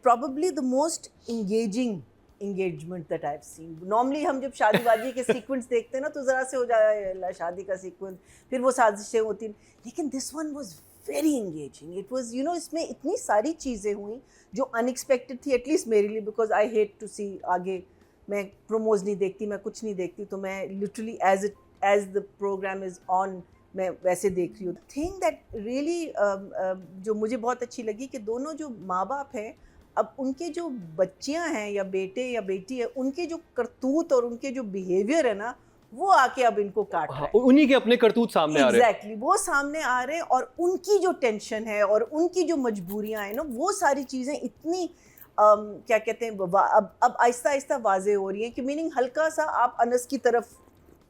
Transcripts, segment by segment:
probably the most engagement that I've seen. Normally हम जब शादीबाजी के सीक्वेंस देखते हैं ना तो ज़रा से हो जाए शादी का सीक्वेंस, फिर वो साजिशें होती हैं, लेकिन this one was very engaging. It was, you know, इसमें इतनी सारी चीज़ें हुई जो अनएक्सपेक्टेड थी, एटलीस्ट मेरे लिए, बिकॉज आई हेट टू सी आगे मैं प्रोमोज नहीं देखती, मैं कुछ नहीं देखती, तो मैं literally as the program is on मैं वैसे देख रही हूँ. थिंग दैट रियली जो मुझे बहुत अच्छी लगी कि दोनों जो माँ बाप हैं, अब उनके जो बच्चियाँ हैं या बेटे या बेटी है, उनके जो करतूत और उनके जो बिहेवियर है ना, वो आके अब इनको काट रहा है. उन्हीं के अपने करतूत सामने आ रहे हैं. एग्जैक्टली, वो सामने आ रहे हैं, और उनकी जो टेंशन है और उनकी जो मजबूरियां हैं ना, वो सारी चीज़ें इतनी क्या कहते हैं, अब आहिस्ता आहिस्ता वाजे हो रही हैं कि मीनिंग हल्का सा आप अनस की तरफ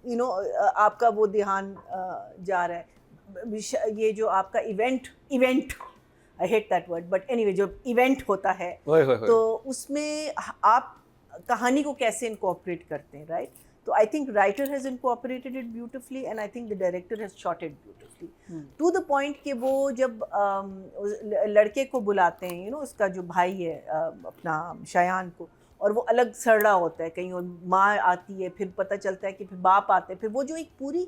आपका वो ध्यान जा रहा है. ये जो आपका event I hate that word, but anyway जो इवेंट होता है तो उसमें आप कहानी को कैसे इनकॉर्पोरेट करते हैं, राइट? तो I think writer has incorporated it beautifully and I think the director has shot it beautifully to the point कि वो जब लड़के को बुलाते हैं, उसका जो भाई है अपना शायान को, और वो अलग सड़ा होता है कहीं, और माँ आती है, फिर पता चलता है कि फिर बाप आते हैं, फिर वो जो एक पूरी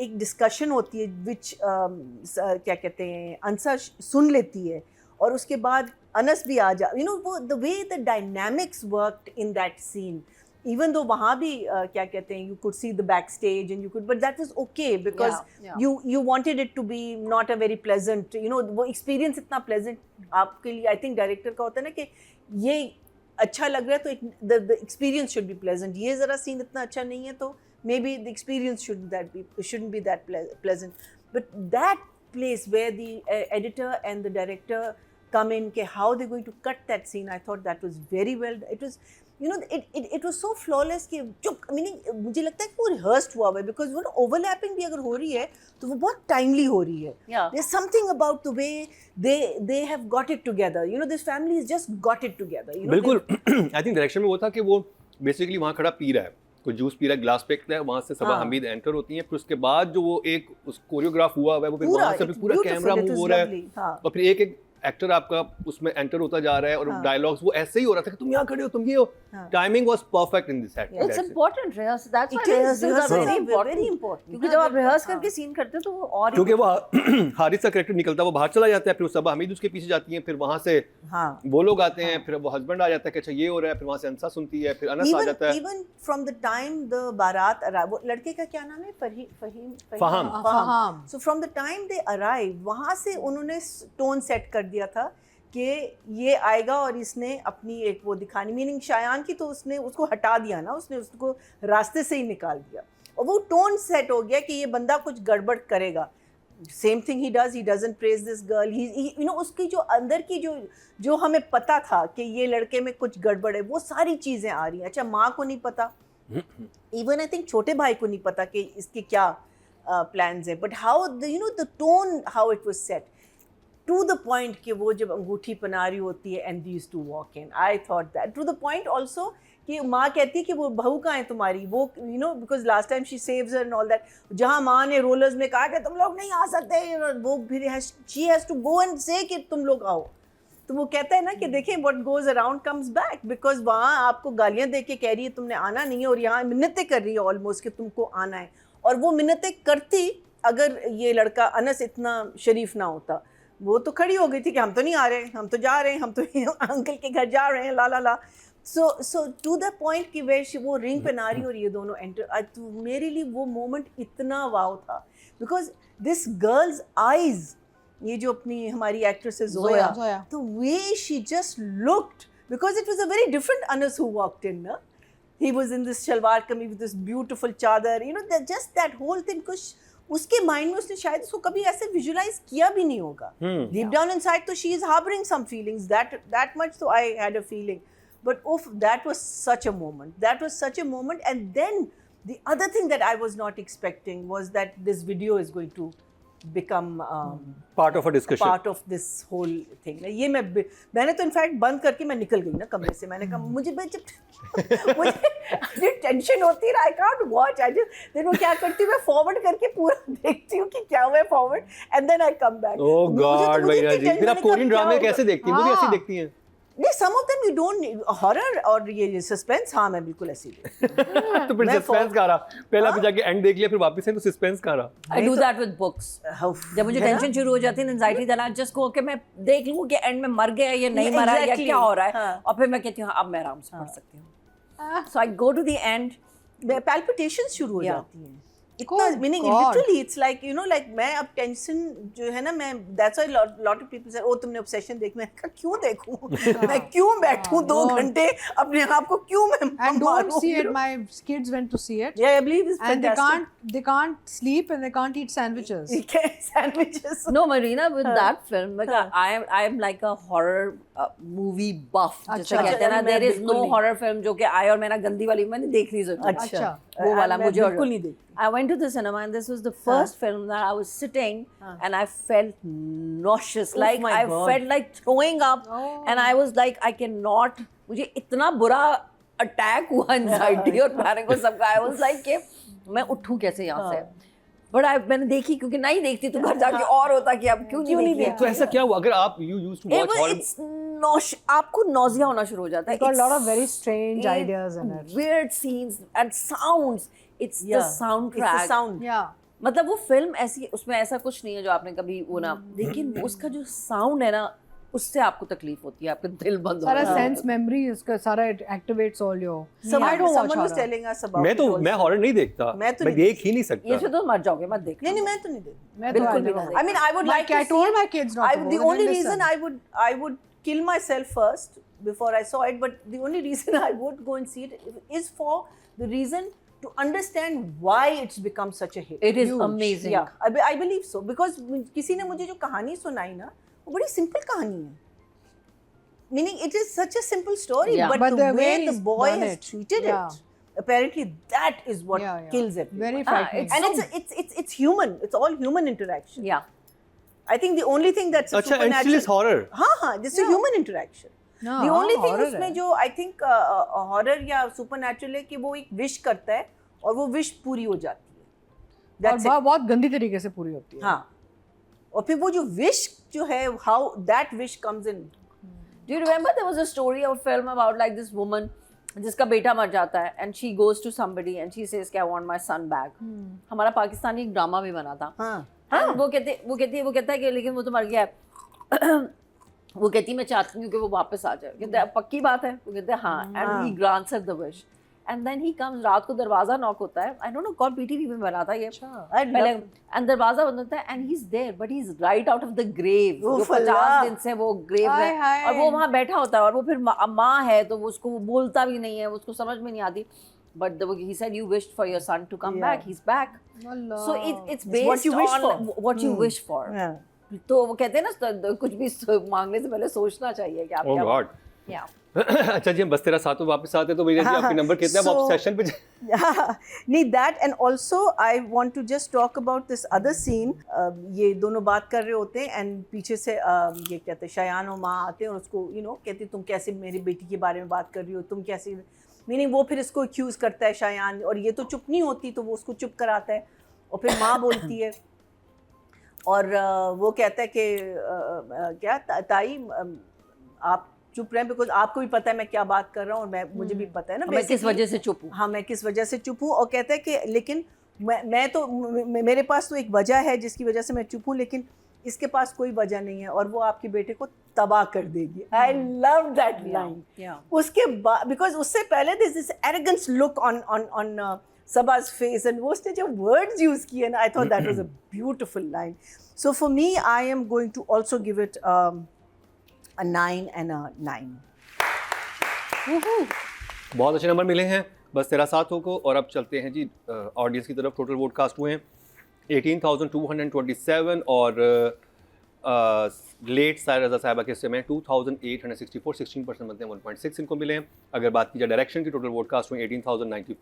एक डिस्कशन होती है विच क्या कहते हैं, अंसा सुन लेती है, और उसके बाद अनस भी आ जा, वो the way the dynamics worked in that scene, even though वहाँ भी क्या कहते हैं, you could see the backstage and you could, but that was okay because you wanted it to be not a very pleasant, वो experience इतना pleasant आपके लिए, I think director का होता है ना कि ये अच्छा लग रहा है तो the experience should be pleasant. ये ज़रा scene इतना अच्छा नहीं है तो maybe the experience shouldn't be that pleasant. But that place where the editor and the director come in, कि how they're going to cut that scene, I thought that was very well. It was, it was so flawless कि meaning मुझे लगता है कि वो rehearsed हुआ है, because वो overlapping भी अगर हो रही है तो वो बहुत timely हो रही है. There's something about the way they have got it together. This family has just got it together. बिल्कुल. I think direction में वो था कि वो basically वहाँ खड़ा पी रहा है, कोई जूस पी रहा है, ग्लास फेंकता है, वहाँ से सबा हमीद एंटर होती हैं, फिर उसके बाद जो वो एक उस कोरियोग्राफ हुआ है वो फिर वहाँ से पूरा कैमरा मूव हो रहा है, और फिर एक एक्टर आपका उसमें एंटर होता जा रहा है, और डायलॉग्स वो ऐसे ही हो रहा था कि तुम यहाँ खड़े हो, तुम ये हो. Timing was perfect in this act. It's important rehearse, that's why it's very important, क्योंकि जब आप रिहर्स करके सीन करते हो तो वो और, क्योंकि वो हारिस का कैरेक्टर निकलता है, वो बाहर चला जाता है, फिर सबा हमीद उसके पीछे जाती हैं, फिर वहाँ से वो लोग आते हैं, फिर वो हस्बैंड आ जाता है कि अच्छा ये हो रहा है, फिर वहाँ से अंसा सुनती है, फिर अनस आ जाता है. Even from the time the बारात अराइव, वो लड़के का क्या नाम है, Fahim. So from the time they arrive, वहाँ से उन्होंने टोन सेट कर दिया था कि ये आएगा और इसने अपनी एक वो दिखानी, मीनिंग शायान की, तो उसने उसको हटा दिया ना, उसने उसको रास्ते से ही निकाल दिया, और वो टोन सेट हो गया कि ये बंदा कुछ गड़बड़ करेगा. Same thing he doesn't praise this girl, he उसकी जो अंदर की जो हमें पता था कि ये लड़के में कुछ गड़बड़ है, वो सारी चीज़ें आ रही हैं. अच्छा, माँ को नहीं पता, इवन आई थिंक छोटे भाई को नहीं पता कि इसके क्या प्लान्स हैं, but how the tone, how it was set to the point कि वो जब अंगूठी पहना रही होती है and these two walk in, I thought that to the point also कि माँ कहती है कि वो बहू कहाँ है तुम्हारी, वो because last time she saves her and all that, जहाँ माँ ने रोलर्स में कहा कि तुम लोग नहीं आ सकते, वो फिर she has to go and say कि तुम लोग आओ, तो वो कहता है ना कि देखें what goes around comes back, because वहाँ आपको गालियाँ दे के कह रही है तुमने आना नहीं है, और यहाँ मिन्नतें कर रही है ऑलमोस्ट कि तुमको आना है, और वो मिन्नतें करती अगर ये लड़का अनस इतना शरीफ ना होता, वो तो खड़ी हो गई थी कि हम तो नहीं आ रहे, हम तो जा रहे हैं, हम तो अंकल के घर जा रहे हैं, ला ला ला. सो टू द पॉइंट कि वे वो रिंग पे नारी और ये दोनों एंटर, तो मेरे लिए वो मोमेंट इतना वाव था, बिकॉज दिस गर्ल्स आईज, ये जो अपनी हमारी एक्ट्रेस है जोया, तो way she just looked, because it was a very different Anas who walked in ना. He was in this shalwar kameez with this beautiful चादर, just that whole thing, कुछ उसके माइंड में उसने शायद उसको कभी ऐसे विजुलाइज किया भी नहीं होगा. डीप डाउन इनसाइड तो she is harbouring some feelings, that much, so I had a feeling, but that was such a moment, and then the other thing that I was not expecting was that this video is going to become part of a discussion, part of this whole thing. ये मैंने तो in fact बंद करके मैं निकल गई ना कमरे से, मैंने कहा मुझे टेंशन होती है, I can't watch, I just then वो क्या करती हूँ मैं फॉरवर्ड करके पूरा देखती हूँ कि क्या हुआ है forward, and then I come back. Oh God भैया जी, फिर आप कोरियन ड्रामे कैसे देखती हैं? वो भी ऐसे देखती हैं? नहीं, some of them you don't need horror और ये suspense, हाँ मैं बिल्कुल ऐसी तो फिर सस्पेंस कहाँ रहा? पहले आपने जाके एंड देख लिया फिर वापस से तो सस्पेंस कहाँ रहा? I do that with books. जब मुझे टेंशन शुरू हो जाती है, एंजाइटी देना, जस्ट को कि मैं देख लूँ कि एंड में मर गया या नहीं मरा या क्या हो रहा है, और फिर मैं कहती हूँ अब मैं आराम से पढ़ सकती हूँ. So I go to the end. palpitations शुरू हो जाती हैं. इतना meaning literally it's like you know like मैं अब टेंशन जो है ना, मैं that's why lot of people से ओ तुमने ऑब्सेशन देख, मैं क्यों देखूं? मैं क्यों बैठूं 2 घंटे अपने आप को, क्यों मैं and don't see it. My kids went to see it. Yeah, I believe it's and fantastic. they can't sleep and they can't eat sandwiches. Sandwiches. No, Marina, with that film, like I am like a horror movie buff. जैसे कहते हैं ना, there is no horror film जो कि आए और मैं ना गंदी वाली मैंने देखनी जरूर. अच्छा, वो वाला मुझे बिल्कुल नहीं देखती. I went to the cinema and this was the first film that I was sitting and I felt nauseous. Like I felt like throwing up and I was like I cannot. मुझे इतना बुरा attack हुआ anxiety और panic और सबका. I was like कि मैं उठूं कैसे यहाँ से. But मैंने देखी क्योंकि नहीं देखती तो घर जाके और होता कि अब क्यों नहीं देखी. तो ऐसा क्या हुआ अगर आप you used to watch horror? आपको nausea होना शुरू हो जाता है. It's got a lot of very strange ideas in it. Weird scenes and sounds. It's the soundtrack. It's the sound. Yeah. मतलब वो फिल्म ऐसी, उसमें ऐसा कुछ नहीं है जो आपने कभी वो ना, लेकिन उसका जो साउंड है ना, उससे आपको तकलीफ होती है, आपका दिल बंद हो सारा जाता है. sense memory इसका सारा it activates all your. I don't watch Someone was horror. telling us about मैं हॉरर नहीं देखता. मैं तो मैं नहीं देख ही नहीं सकता. ये तो मर जाओगे, मत देखना. नहीं मैं तो नहीं देखती. मैं तो बिल्कुल भी I नहीं. never- I mean I would like I to told see. my kids not to go. The They only didn't reason listen. I would kill myself first before I saw it, but the only reason I would go and see it is for the reason to understand why it's become such a hit. It is Huge. amazing. Yeah, I believe so because किसी ने मुझे जो कहानी सुनाई ना, वो बड़ी simple कहानी है. Meaning it is such a simple story, Yeah. but But the the way way the he's boy done has it. treated Yeah. it, apparently that is what Yeah, yeah. kills everyone. Very frightening. it's- And it's human. It's all human interaction. Yeah. I think the only thing that's अच्छा, and still is horror. हाँ, this is human interaction. No, The only thing horror उसमें है. जो I think horror या supernatural है कि वो एक wish करता है और वो wish पूरी हो जाती है. और That's it. बहुत गंदी तरीके से पूरी होती है. हाँ. और फिर वो जो wish जो है, how that wish comes in. Do you remember there was a story of film about like this woman जिसका बेटा मर जाता है and she goes to somebody and she says कि I want my son back. हमारा पाकिस्तानी एक drama भी बना था. हाँ. And वो कहता है कि लेकिन वो तो मर गया है. वो कहती है मैं चाहती हूँ कि वो वापस आ जाए. कहते हैं पक्की बात है. वो कहते हैं हाँ. And he grants her the wish. And then he comes, रात को दरवाजा नॉक होता है. I don't know कौन PTV में बना था ये. पहले and दरवाजा बंद होता है and he's there but he's right out of the grave. जो 50 दिन से वो grave में और वो वहाँ बैठा होता है और वो फिर माँ है तो वो उसको बोलता भी नहीं है, उसको समझ में नहीं आती. But he said you wished for your son to come back. He's back. Allah. So it's based what you wish on for. what you wish for. Yeah. तो वो कहते हैं ना कुछ भी मांगने से पहले सोचना चाहिए कि आप Oh क्या God. Yeah. अच्छा जी, हम बस तेरा साथ में वापस आते तो भैया जी आपके नंबर कितने हैं? आप ऑब्सेशन पे need that and also I want to just talk about this other scene. ये दोनों बात कर रहे होते हैं and पीछे से ये कहते हैं शयान और माँ आते हैं और उसको कहती तुम कैसे मेरी बेटी के बारे में बात कर रही हो, तुम कैसे, मीनिंग वो फिर इसको एक्यूज करता है शयान और ये तो चुप नहीं होती तो वो उसको चुप कराता है और फिर माँ बोलती है और वो कहता है कि क्या ताई आप चुप रहे बिकॉज आपको भी पता है मैं क्या बात कर रहा हूँ और मैं मुझे भी पता है ना मैं किस वजह से चुप हूँ. हाँ मैं किस वजह से चुप हूँ और कहता है कि लेकिन मैं तो मेरे पास तो एक वजह है जिसकी वजह से मैं चुप हूँ लेकिन इसके पास कोई वजह नहीं है और वो आपके बेटे को तबाह कर देगी. I love that line. उसके बाद बिकॉज उससे पहले this arrogance look on Saba's face and वो उसने जो words use किए ना, I thought that was a beautiful line. So for me, I am going to also give it a 9 and a 9. बहुत अच्छे नंबर मिले हैं बस तेरा साथ हो को. और अब चलते हैं जी ऑडियंस की तरफ. टोटल वोट कास्ट हुए हैं 18,227 और लेट सायर रजा साहिबा के हिस्से में 2,864, 16% बनते हैं 1.6 इनको मिले हैं. अगर बात की जाए डायरेक्शन की, टोटल वोट कास्ट हुए 18,094